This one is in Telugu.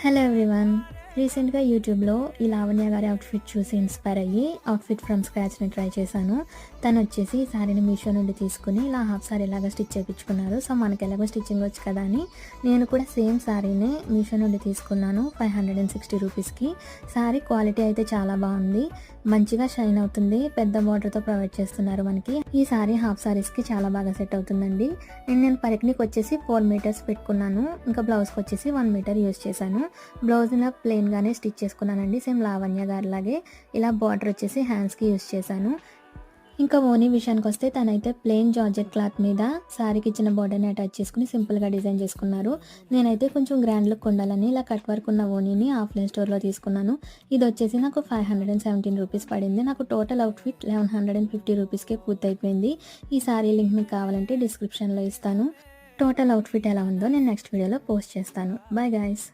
Hello everyone. రీసెంట్గా యూట్యూబ్లో ఈ లావణ్య గారి అవుట్ఫిట్ చూసి ఇన్స్పైర్ అయ్యి అవుట్ఫిట్ ఫ్రమ్ స్క్రాచ్ని ట్రై చేశాను. తను వచ్చేసి ఈ శారీని మీషో నుండి తీసుకుని ఇలా హాఫ్ శారీ ఇలాగా స్టిచ్ చేయించుకున్నారు. సో మనకి ఎలాగో స్టిచ్చింగ్ వచ్చు కదా అని నేను కూడా సేమ్ శారీని మీషో నుండి తీసుకున్నాను 560 రూపీస్కి. శారీ క్వాలిటీ అయితే చాలా బాగుంది, మంచిగా షైన్ అవుతుంది, పెద్ద బార్డర్తో ప్రొవైడ్ చేస్తున్నారు మనకి. ఈ శారీ హాఫ్ శారీస్కి చాలా బాగా సెట్ అవుతుందండి. అండ్ నేను పరిక్నికి వచ్చేసి 4 మీటర్స్ పెట్టుకున్నాను, ఇంకా బ్లౌజ్కి వచ్చేసి 1 మీటర్ యూస్ చేశాను. బ్లౌజ్ ఇలా ప్లెయిన్గానే స్టిచ్ చేసుకున్నానండి, సేమ్ లావణ్య గారిలాగే. ఇలా బార్డర్ వచ్చేసి హ్యాండ్స్కి యూస్ చేశాను. ఇంకా ఓనీ విషయానికి వస్తే తనైతే ప్లెయిన్ జార్జెట్ క్లాత్ మీద శారీకి ఇచ్చిన బార్డర్ని అటాచ్ చేసుకుని సింపుల్గా డిజైన్ చేసుకున్నారు. నేనైతే కొంచెం గ్రాండ్ లుక్ ఉండాలని ఇలా కట్ వర్క్ ఉన్న ఓనీని ఆఫ్లైన్ స్టోర్లో తీసుకున్నాను. ఇది వచ్చేసి నాకు 517 రూపీస్ పడింది. నాకు టోటల్ అవుట్ఫిట్ 1150 రూపీస్కే పూర్తయిపోయింది. ఈ శారీ లింక్ మీకు కావాలంటే డిస్క్రిప్షన్లో ఇస్తాను. టోటల్ అవుట్ఫిట్ ఎలా ఉందో నేను నెక్స్ట్ వీడియోలో పోస్ట్ చేస్తాను. Bye guys.